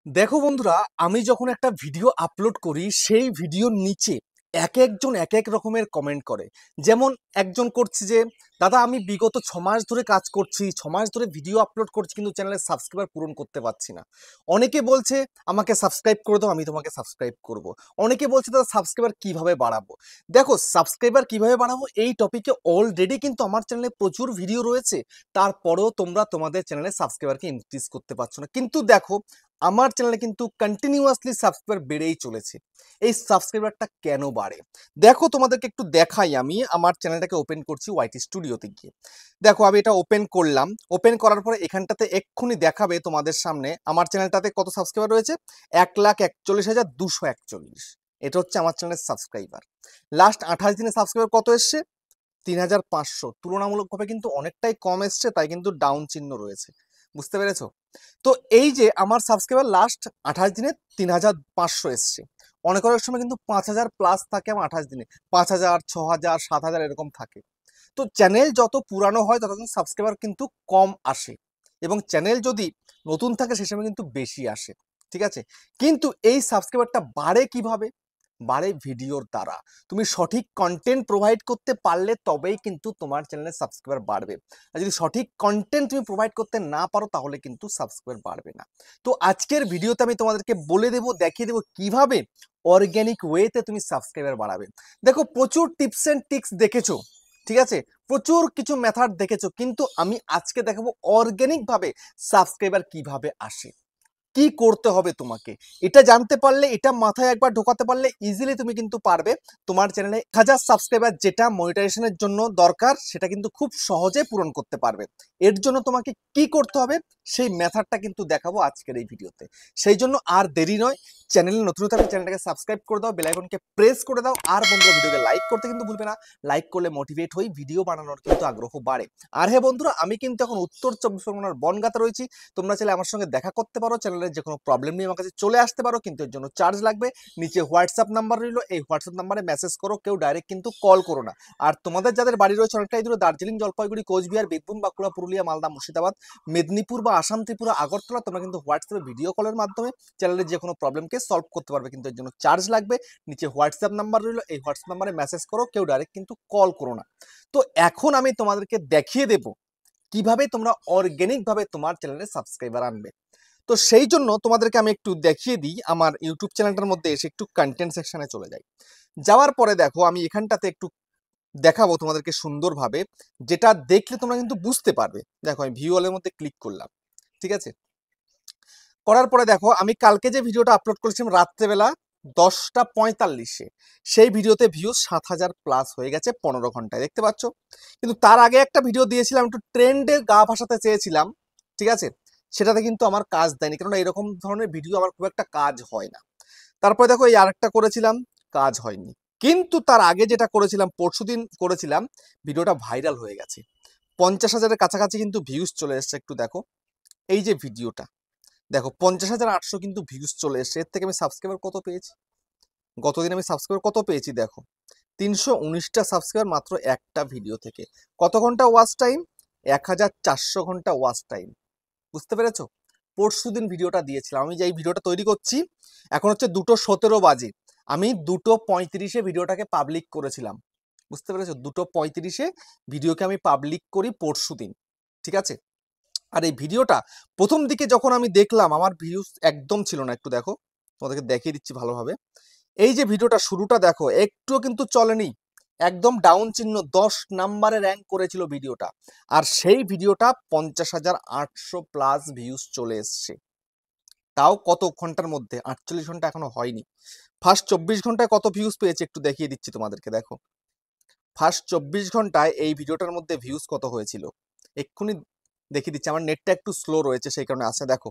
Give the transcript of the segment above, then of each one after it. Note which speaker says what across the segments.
Speaker 1: দেখো বন্ধুরা, আমি যখন একটা ভিডিও আপলোড করি সেই ভিডিওর নিচে এক একজন এক এক রকমের কমেন্ট করে। যেমন একজন করছে যে দাদা আমি বিগত 6 মাস ধরে কাজ করছি, 6 মাস ধরে ভিডিও আপলোড করছি কিন্তু চ্যানেলের সাবস্ক্রাইবার পূরণ করতে পারছি না। অনেকে বলছে আমাকে সাবস্ক্রাইব করে দাও, আমি তোমাকে সাবস্ক্রাইব করব। অনেকে বলছে দাদা সাবস্ক্রাইবার কিভাবে বাড়াবো। দেখো, সাবস্ক্রাইবার কিভাবে বাড়াবো এই টপিকে অলরেডি কিন্তু আমার চ্যানেলে প্রচুর ভিডিও রয়েছে। তারপরেও তোমরা তোমাদের চ্যানেলে সাবস্ক্রাইবারকে ইনক্রিজ করতে পারছো না। কিন্তু দেখো, আমার চ্যানেলে কিন্তু কন্টিনিউয়াসলি সাবস্ক্রাইবার বেড়েই চলেছে। এই সাবস্ক্রাইবারটা কেন বাড়ে? দেখো, তোমাদেরকে একটু দেখাই। আমি আমার চ্যানেলটাকে ওপেন করছি ওয়াইটি স্টুডিওতে গিয়ে। দেখো, আমি এটা ওপেন করলাম। ওপেন করার পরে এখানটাতে এক্ষুনি দেখাবে তোমাদের সামনে আমার চ্যানেলটাতে কত সাবস্ক্রাইবার রয়েছে। 1,41,241। এটা হচ্ছে আমার চ্যানেলের সাবস্ক্রাইবার। লাস্ট 28 দিনে সাবস্ক্রাইবার কত এসছে? 3,500। তুলনামূলকভাবে কিন্তু অনেকটাই কম এসছে, তাই কিন্তু ডাউন চিহ্ন রয়েছে। বুঝতে পেরেছো? তো এই যে আমার সাবস্ক্রাইবার লাস্ট 28 দিনে 3,500 এসছে। অনেক অনেক সময় কিন্তু 5,000 প্লাস থাকে আমার 28 দিনে। 5,000, 6,000, 7,000 এরকম থাকে। তো চ্যানেল যত পুরানো হয় তত কিন্তু সাবস্ক্রাইবার কিন্তু কম আসে, এবং চ্যানেল যদি নতুন থাকে সে সময় কিন্তু বেশি আসে। ঠিক আছে? কিন্তু এই সাবস্ক্রাইবারটা বাড়ে কিভাবে? বাড়ে ভিডিওর দ্বারা। তুমি সঠিক কন্টেন্ট প্রোভাইড করতে পারলে তবেই কিন্তু তোমার চ্যানেলের সাবস্ক্রাইবার বাড়বে। আর যদি সঠিক কন্টেন্ট তুমি প্রোভাইড করতে না পারো তাহলে কিন্তু সাবস্ক্রাইবার বাড়বে না। তো আজকের ভিডিওতে আমি তোমাদেরকে বলে দেবো, দেখিয়ে দেবো কিভাবে অর্গ্যানিক ওয়েতে তুমি সাবস্ক্রাইবার বাড়াবে। দেখো, প্রচুর টিপস এন্ড ট্রিক্স দেখেছো, ঠিক আছে, প্রচুর কিছু মেথড দেখেছো, কিন্তু আমি আজকে দেখাবো অর্গ্যানিক ভাবে সাবস্ক্রাইবার কিভাবে আসে, কি করতে হবে তোমাকে। এটা জানতে পারলে, এটা মাথায় একবার ঢোকাতে পারলে ইজিলি তুমি কিন্তু পারবে তোমার চ্যানেলে 1,000 সাবস্ক্রাইবার যেটা মনিটাইজেশনের জন্য দরকার সেটা কিন্তু খুব সহজে পূরণ করতে পারবে। এর জন্য তোমাকে কি করতে হবে সেই মেথডটা কিন্তু দেখাবো আজকের এই ভিডিওতে। সেই জন্য আর দেরি নয়, চ্যানেলে নতুন থাকলে চ্যানেলটাকে সাবস্ক্রাইব করে দাও, বেল আইকনকে প্রেস করে দাও, আর বন্ধুরা ভিডিওকে লাইক করতে কিন্তু ভুলবে না। লাইক করলে মোটিভেট হই, ভিডিও বানানোর কিন্তু আগ্রহ বাড়ে। আর হ্যাঁ বন্ধুরা, আমি কিন্তু এখন উত্তর 24 পরগনার বনগাঁতে রয়েছি। তোমরা চাইলে আমার সঙ্গে দেখা করতে পারো, চ্যানেলের যে কোনো প্রবলেম নিয়ে আমার কাছে চলে আসতে পারো, কিন্তু এর জন্য চার্জ লাগবে। নিচে হোয়াটসঅ্যাপ নাম্বার রইলো, এই হোয়াটসঅ্যাপ নাম্বারে মেসেজ করো, কেউ ডাইরেক্ট কিন্তু কল করো না। আর তোমাদের যাদের বাড়ি রয়েছে অনেকটাই দূরে, দার্জিলিং, জলপাইগুড়ি, কোচবিহার, বীরভূম, বাঁকুড়া, পুরুলিয়া, মালদা, মুর্শিদাবাদ, মেদিনীপুর বা আসাম, ত্রিপুরা, আগরতলা, তোমরা কিন্তু হোয়াটসঅ্যাপে ভিডিও কলের মাধ্যমে চ্যানেলের যে কোনো প্রবলেমকে সলভ করতে পারবে, কিন্তু এর জন্য চার্জ লাগবে। নিচে হোয়াটসঅ্যাপ নাম্বার রইলো, এই হোয়াটসঅ্যাপ নাম্বারে মেসেজ করো, কেউ ডাইরেক্ট কিন্তু কল করো না। তো এখন আমি তোমাদেরকে দেখিয়ে দেবো কিভাবে তোমরা অর্গ্যানিক ভাবে তোমার চ্যানেলে সাবস্ক্রাইবার আনবে। তো সেই জন্য তোমাদেরকে আমি একটু দেখিয়ে দিই। আমার ইউটিউব চ্যানেলটার মধ্যে এসে একটু কন্টেন্ট সেকশনে চলে যাই। যাওয়ার পরে দেখো, আমি এখানটাতে একটু দেখাবো তোমাদেরকে সুন্দরভাবে, যেটা দেখলে তোমরা কিন্তু বুঝতে পারবে। দেখো, আমি ভিউ অলের মধ্যে ক্লিক করলাম। ঠিক আছে? করার পরে দেখো, আমি কালকে যে ভিডিওটা আপলোড করেছিলাম রাত্রেবেলা 10টা 45-এ, সেই ভিডিওতে ভিউজ 7,000 প্লাস হয়ে গেছে 15 ঘন্টায়, দেখতে পাচ্ছ। কিন্তু তার আগে একটা ভিডিও দিয়েছিলাম, একটু ট্রেন্ডে গা ভাসাতে চেয়েছিলাম, ঠিক আছে, সেটাতে কিন্তু আমার কাজ দেয়নি, কারণ এরকম ধরনের ভিডিও আমার খুব একটা কাজ হয় না। তারপরে দেখো, এই আরেকটা করেছিলাম, কাজ হয়নি। কিন্তু তার আগে যেটা করেছিলাম, পরশুদিন করেছিলাম, ভিডিওটা ভাইরাল হয়ে গেছে, 50,000-এর কাছাকাছি কিন্তু ভিউজ চলে এসছে। একটু দেখো, এই যে ভিডিওটা, দেখো 50,800 কিন্তু ভিউজ চলে এসছে। এর থেকে আমি সাবস্ক্রাইবার কত পেয়েছি? গতদিন আমি সাবস্ক্রাইবার কত পেয়েছি দেখো, 319টা সাবস্ক্রাইবার মাত্র একটা ভিডিও থেকে। কত ঘন্টা ওয়াচ টাইম? 1,400 ঘন্টা ওয়াচ টাইম। বুঝতে পেরেছো? পরশুদিন ভিডিওটা দিয়েছিলাম। আমি যে এই ভিডিওটা তৈরি করছি, এখন হচ্ছে 2:17 বাজে, আমি 2:35-এ ভিডিওটাকে পাবলিক করেছিলাম। বুঝতে পেরেছো? 2:35-এ ভিডিওকে আমি পাবলিক করি পরশুদিন। ঠিক আছে? আর এই ভিডিওটা প্রথম দিকে যখন আমি দেখলাম, আমার ভিউজ একদম ছিল না। একটু দেখো, তোমাদেরকে দেখিয়ে দিচ্ছি ভালোভাবে। এই যে ভিডিওটা শুরুটা দেখো, একটুও কিন্তু চলেনি, একদম ডাউন চিহ্ন, 10 নাম্বারে র্যাঙ্ক করেছিল ভিডিওটা। আর সেই ভিডিওটা 50,800 প্লাস ভিউজ চলে এসছে। তাও কত ঘন্টার মধ্যে? 48 ঘন্টা এখনো হয়নি। ফার্স্ট 24 ঘন্টায় কত ভিউজ পেয়েছে একটু দেখিয়ে দিচ্ছি তোমাদেরকে। দেখো, ফার্স্ট 24 ঘন্টায় এই ভিডিওটার মধ্যে ভিউজ কত হয়েছিল এক্ষুনি দেখিয়ে দিচ্ছি। আমার নেটটা একটু স্লো রয়েছে সেই কারণে আসে। দেখো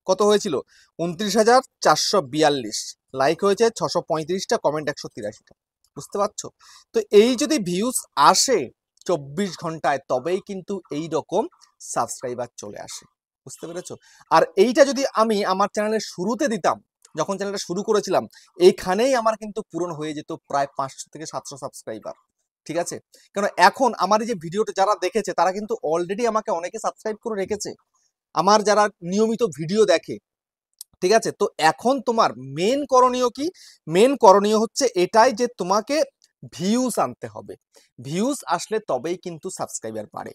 Speaker 1: কত হয়েছিল, 29,442। লাইক হয়েছে 635টা, কমেন্ট 183টা। বুঝতে পারছো? তো এই যদি ভিউজ আসে 24 ঘন্টায়, তবেই কিন্তু এই রকম সাবস্ক্রাইবার চলে আসে। বুঝতে পেরেছো? আর এইটা যদি আমি আমার চ্যানেলের শুরুতে দিতাম, যখন চ্যানেলটা শুরু করেছিলাম, এইখানেই আমার কিন্তু পূরণ হয়ে যেত প্রায় 500 থেকে 700 সাবস্ক্রাইবার। ঠিক আছে? কারণ এখন আমার এই যে ভিডিওটা যারা দেখেছে তারা কিন্তু অলরেডি আমাকে অনেকে সাবস্ক্রাইব করে রেখেছে। আমার যারা নিয়মিত ভিডিও দেখে, ঠিক আছে? তো এখন তোমার মেন করণীয় কি? মেন করণীয় হচ্ছে এটাই যে তোমাকে ভিউজ আনতে হবে। ভিউজ আসলে তবেই কিন্তু সাবস্ক্রাইবার বাড়ে।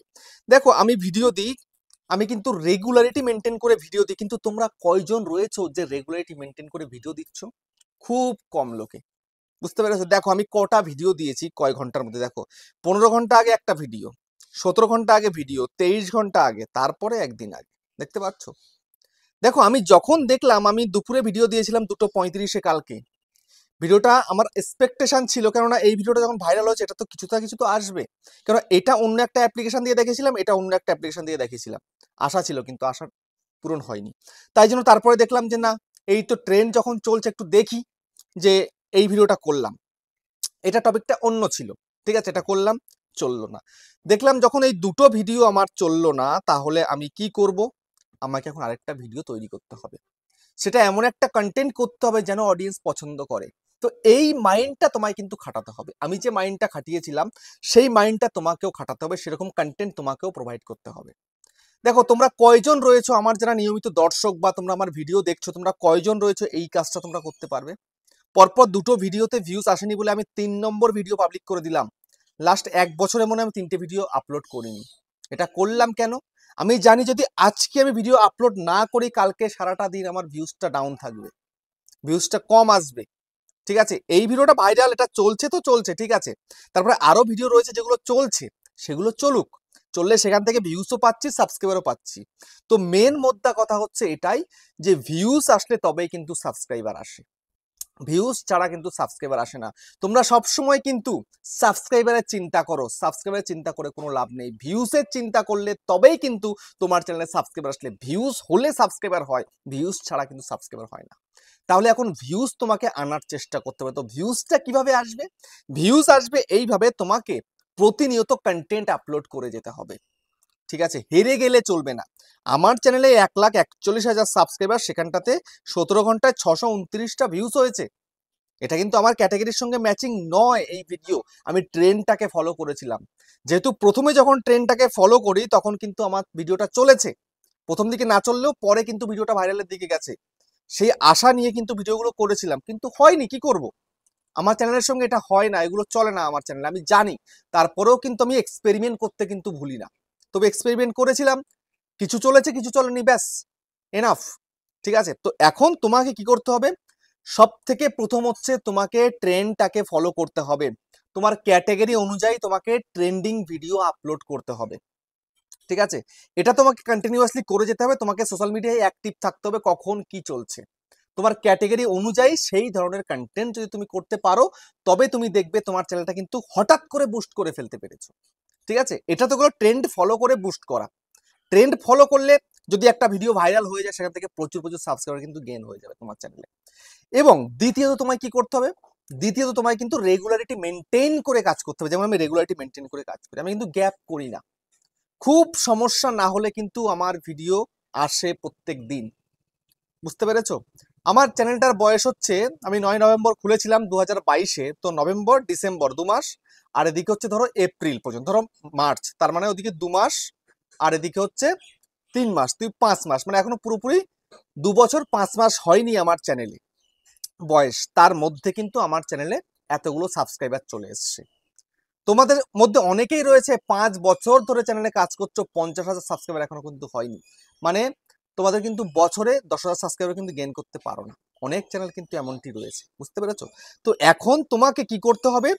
Speaker 1: দেখো আমি ভিডিও দিই, আমি কিন্তু রেগুলারিটি মেনটেন করে ভিডিও দিই, কিন্তু তোমরা কয়জন রয়েছো যে রেগুলারিটি মেনটেন করে ভিডিও দিচ্ছ? খুব কম লোকে। বুঝতে পেরেছো? দেখো আমি কটা ভিডিও দিয়েছি কয় ঘন্টার মধ্যে, দেখো 15 ঘন্টা আগে একটা ভিডিও, 17 ঘন্টা আগে ভিডিও, 23 ঘন্টা আগে, তারপরে একদিন আগে। দেখতে পাচ্ছ? দেখো আমি যখন দেখলাম, আমি দুপুরে ভিডিও দিয়েছিলাম 2:35-এ কালকে, ভিডিওটা আমার এক্সপেকটেশন ছিল, কেননা এই ভিডিওটা যখন ভাইরাল হয়েছে এটা তো কিছু না কিছু তো আসবে, কারণ এটা অন্য একটা অ্যাপ্লিকেশন দিয়ে দেখেছিলাম, এটা অন্য একটা অ্যাপ্লিকেশন দিয়ে দেখেছিলাম, আশা ছিল কিন্তু আশা পূরণ হয়নি। তাই জন্য তারপরে দেখলাম যে না, এই তো ট্রেন্ড যখন চলছে একটু দেখি, যে এই ভিডিওটা করলাম, এটা টপিকটা অন্য ছিল, ঠিক আছে, এটা করলাম, চললো না। দেখলাম যখন এই দুটো ভিডিও আমার চললো না, তাহলে আমি কি করব? আমাকে এখন আরেকটা ভিডিও তৈরি করতে হবে, সেটা এমন একটা কন্টেন্ট করতে হবে যেন অডিয়েন্স পছন্দ করে। তো এই মাইন্ডটা তোমায় কিন্তু খাটাতে হবে, আমি যে মাইন্ডটা খাটিয়েছিলাম সেই মাইন্ডটা তোমাকেও খাটাতে হবে, সেরকম কন্টেন্ট তোমাকেও প্রোভাইড করতে হবে। দেখো তোমরা কয়জন রয়েছো আমার যারা নিয়মিত দর্শক, বা তোমরা আমার ভিডিও দেখছো, তোমরা কয়জন রয়েছো এই কাজটা তোমরা করতে পারবে? পরপর দুটো ভিডিওতে ভিউজ আসেনি বলে আমি 3 নম্বর ভিডিও পাবলিক করে দিলাম। লাস্ট 1 বছরে মনে হয় আমি 3টে ভিডিও আপলোড করিনি। এটা করলাম কেন? আমি জানি যদি আজকে আমি ভিডিও আপলোড না করি, কালকে সারাটা দিন আমার ভিউজটা ডাউন থাকবে, ভিউজটা কম আসবে। ঠিক আছে, এই ভিডিওটা ভাইরাল, এটা চলছে তো চলছে, ঠিক আছে, তারপরে আরো ভিডিও রয়েছে যেগুলো চলছে, সেগুলো চলুক, চললে সেখান থেকে ভিউজও পাচ্ছি, সাবস্ক্রাইবারও পাচ্ছি। তো মেন মোদ্দা কথা হচ্ছে এটাই, যে ভিউজ আসলে তবেই কিন্তু সাবস্ক্রাইবার আসে, ভিউজ ছাড়া কিন্তু সাবস্ক্রাইবার আসে না। তোমরা সব সময় কিন্তু সাবস্ক্রাইবারের চিন্তা করো, সাবস্ক্রাইবারের চিন্তা করে কোনো লাভ নেই, ভিউজের চিন্তা করলে তবেই কিন্তু তোমার চ্যানেলে সাবস্ক্রাইবার আসলে, ভিউজ হলে সাবস্ক্রাইবার হয়, ভিউজ ছাড়া কিন্তু সাবস্ক্রাইবার হয় না। তাহলে এখন ভিউজ তোমাকে আনার চেষ্টা করতে হবে। তো ভিউজটা কিভাবে আসবে? ভিউজ আসবে এইভাবে, তোমাকে প্রতিনিয়ত কন্টেন্ট আপলোড করে যেতে হবে, ঠিক আছে, হেরে গেলে চলবে না। আমার চ্যানেলে 1,41,000 সাবস্ক্রাইবার, সেখানটাতে 17 ঘন্টায় 629টা ভিউজ হয়েছে। এটা কিন্তু আমার ক্যাটাগরির সঙ্গে ম্যাচিং নয় এই ভিডিও, আমি ট্রেন্ডটাকে ফলো করেছিলাম। যেহেতু প্রথমে যখন ট্রেন্ডটাকে ফলো করি তখন কিন্তু আমার ভিডিওটা চলেছে, প্রথম দিকে না চললেও পরে কিন্তু ভিডিওটা ভাইরালের দিকে গেছে, সেই আশা নিয়ে কিন্তু ভিডিওগুলো করেছিলাম, কিন্তু হয়নি, কি করব, আমার চ্যানেলের সঙ্গে এটা হয় না, এগুলো চলে না আমার চ্যানেলে, আমি জানি। তারপরেও কিন্তু আমি এক্সপেরিমেন্ট করতে কিন্তু ভুলি না। তবে এক্সপেরিমেন্ট করেছিলাম, কিছু চলেছে কিছু চলেনি, ব্যাস, এনাফ। ঠিক আছে, তো এখন তোমাকে কি করতে হবে? সব থেকে প্রথম হচ্ছে তোমাকে ট্রেন্ডটাকে ফলো করতে হবে, তোমার ক্যাটাগরি অনুযায়ী তোমাকে ট্রেন্ডিং ভিডিও আপলোড করতে হবে, ঠিক আছে, এটা তোমাকে কন্টিনিউয়াসলি করে যেতে হবে, তোমাকে সোশ্যাল মিডিয়ায় অ্যাক্টিভ থাকতে হবে, কখন কি চলছে তোমার ক্যাটাগরি অনুযায়ী সেই ধরনের কন্টেন্ট যদি তুমি করতে পারো, তবে তুমি দেখবে তোমার চ্যানেলটা কিন্তু হঠাৎ করে বুস্ট করে ফেলতে পেরেছো। ঠিক আছে, এটা তো কোনো ট্রেন্ড ফলো করে বুস্ট করা, ট্রেন্ড ফলো করলে যদি একটা ভিডিও ভাইরাল হয়ে যায়, সেখান থেকে প্রচুর প্রচুর সাবস্ক্রাইবার কিন্তু গেইন হয়ে যাবে তোমার চ্যানেলে। এবং দ্বিতীয়ত তোমায় কি করতে হবে? দ্বিতীয়ত তোমায় কিন্তু রেগুলারিটি মেনটেন করে কাজ করতে হবে, যেমন আমি রেগুলারিটি মেনটেন করে কাজ করি, আমি কিন্তু গ্যাপ করি না। খুব সমস্যা না হলে কিন্তু আমার ভিডিও আসে প্রত্যেক দিন। বুঝতে পেরেছো? আমার চ্যানেলটার বয়স হচ্ছে, আমি 9 নভেম্বর খুলেছিলাম 2022-এ, তো নভেম্বর ডিসেম্বর 2 মাস, আর এদিকে হচ্ছে ধরো এপ্রিল পর্যন্ত, ধরো মার্চ, তার মানে ওদিকে 2 মাস, আর এদিকে হচ্ছে 3 মাস, 5 মাস, মানে এখনো পুরোপুরি 2 বছর 5 মাস হয়নি আমার চ্যানেলে বয়স, তার মধ্যে কিন্তু আমার চ্যানেলে এতগুলো সাবস্ক্রাইবার চলে এসছে। তোমাদের মধ্যে অনেকেই রয়েছে 5 বছর ধরে চ্যানেলে কাজ করছো, 50,000 সাবস্ক্রাইবার এখনো কিন্তু হয়নি, মানে তোমাদের কিন্তু বছরে 10,000 সাবস্ক্রাইবার কিন্তু গেইন করতে পারো না, অনেক চ্যানেল কিন্তু এমনটি রয়েছে। বুঝতে পেরেছো? তো এখন তোমাকে কি করতে হবে?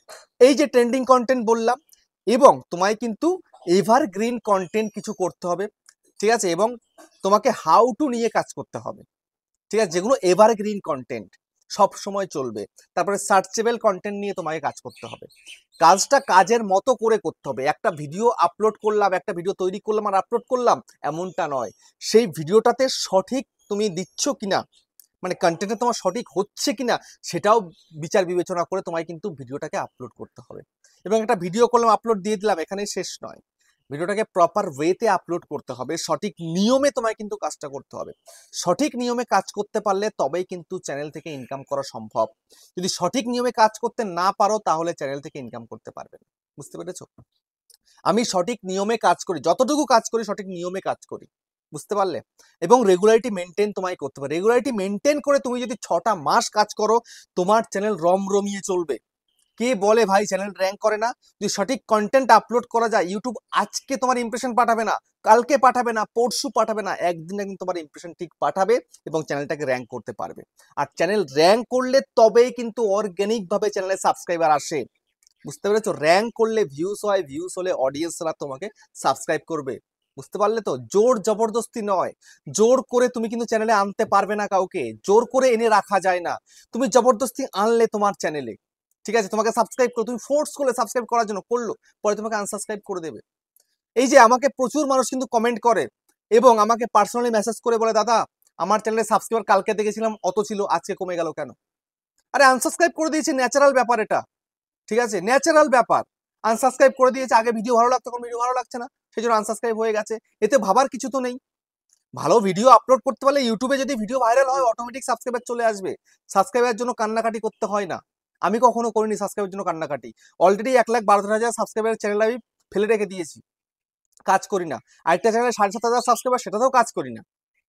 Speaker 1: এই যে ট্রেন্ডিং কন্টেন্ট বললাম, এবং তোমায় কিন্তু এভারগ্রিন কন্টেন্ট কিছু করতে হবে, ঠিক আছে, এবং তোমাকে হাউ টু নিয়ে কাজ করতে হবে, ঠিক আছে, যেগুলো এভারগ্রিন কন্টেন্ট সব সময় চলবে। তারপরে সার্চেবল কন্টেন্ট নিয়ে তোমাকে কাজ করতে হবে, কাজটা কাজের মতো করে করতে হবে। একটা ভিডিও আপলোড করলাম, একটা ভিডিও তৈরি করলাম আর আপলোড করলাম, এমনটা নয়। সেই ভিডিওটাতে সঠিক তুমি দিচ্ছ কিনা, মানে কন্টেন্টে তোমার সঠিক হচ্ছে কিনা, সেটাও বিচার বিবেচনা করে তোমায় কিন্তু ভিডিওটাকে আপলোড করতে হবে। এবং একটা ভিডিও করলাম, আপলোড দিয়ে দিলাম, এখানেই শেষ নয়, ভিডিওটাকে প্রপার ওয়েতে আপলোড করতে হবে, সঠিক নিয়মে তোমায় কিন্তু কাজটা করতে হবে। সঠিক নিয়মে কাজ করতে পারলে তবেই কিন্তু চ্যানেল থেকে ইনকাম করা সম্ভব। যদি সঠিক নিয়মে কাজ করতে না পারো, তাহলে চ্যানেল থেকে ইনকাম করতে পারবে না। বুঝতে পেরেছো? আমি সঠিক নিয়মে কাজ করি, যতটুকু কাজ করি সঠিক নিয়মে কাজ করি। বুঝতে পারলে? এবং রেগুলারিটি মেনটেন তোমায় করতে হবে। রেগুলারিটি মেনটেন করে তুমি যদি 6টা মাস কাজ করো, তোমার চ্যানেল রমরমিয়ে চলবে। কে বলে ভাই চ্যানেল র‍্যাঙ্ক করে না? যদি সঠিক কন্টেন্ট আপলোড করা যায়, ইউটিউব আজকে তোমার ইমপ্রেশন পাঠাবে না, কালকে পাঠাবে না, পরশু পাঠাবে না, একদিন একদিন তোমার ইমপ্রেশন ঠিক পাঠাবে এবং চ্যানেলটাকে র‍্যাঙ্ক করতে পারবে। আর চ্যানেল র‍্যাঙ্ক করলে তবেই কিন্তু অর্গানিক ভাবে চ্যানেলে সাবস্ক্রাইবার আসে। বুঝতে পেরেছো? র‍্যাঙ্ক করলে ভিউজ হয়, ভিউজ হলে অডিয়েন্সরা তোমাকে সাবস্ক্রাইব করবে। বুঝতে পারলে তো? জোর জবরদস্তি নয়, জোর করে তুমি কিন্তু চ্যানেলে আনতে পারবে না কাউকে, জোর করে এনে রাখা যায় না। তুমি জবরদস্তি আনলে তোমার চ্যানেলে, ঠিক আছে, তোমাকে সাবস্ক্রাইব করো, তুমি ফোর্স করলে সাবস্ক্রাইব করার জন্য, করলো, পরে তোমাকে আনসাবস্ক্রাইব করে দেবে। এই যে আমাকে প্রচুর মানুষ কিন্তু কমেন্ট করে এবং আমাকে পার্সোনালি মেসেজ করে বলে, দাদা আমার চ্যানেলে সাবস্ক্রাইবার কালকে দেখেছিলাম অত ছিল, আজকে কমে গেল কেন? আরে আনসাবস্ক্রাইব করে দিয়েছি, ন্যাচারাল ব্যাপার এটা, ঠিক আছে, ন্যাচারাল ব্যাপার। আনসাবস্ক্রাইব করে দিয়েছে, আগে ভিডিও ভালো লাগতো, এখন ভিডিও ভালো লাগছে না, সেই জন্য আনসাবস্ক্রাইব হয়ে গেছে। এতে ভাবার কিছু তো নেই। ভালো ভিডিও আপলোড করতে পারলে ইউটিউবে যদি ভিডিও ভাইরাল হয়, অটোমেটিক সাবস্ক্রাইবার চলে আসবে। সাবস্ক্রাইবের জন্য কান্নাকাটি করতে হয় না। আমি কখনো করিনি সাবস্ক্রাইবের জন্য কান্নাকাটি। অলরেডি 1,12,000 সাবস্ক্রাইবারের চ্যানেল আমি ফেলে রেখে দিয়েছি, কাজ করি না। আরেকটা চ্যানেলে 7,500 সাবস্ক্রাইবার, সেটাতেও কাজ করি না।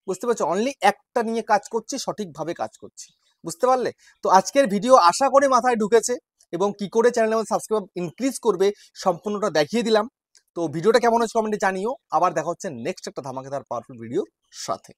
Speaker 1: বুঝতে পারছো? অনলি একটা নিয়ে কাজ করছি, সঠিকভাবে কাজ করছি। বুঝতে পারলে? তো আজকের ভিডিও আশা করি মাথায় ঢুকেছে এবং কি করে চ্যানেলের মধ্যে সাবস্ক্রাইব ইনক্রিজ করবে সম্পূর্ণটা দেখিয়ে দিলাম। তো ভিডিওটা কেমন হচ্ছে কমেন্টে জানিও। আবার দেখা হচ্ছে নেক্সট একটা ধামাকেদার পাওয়ারফুল ভিডিওর সাথে।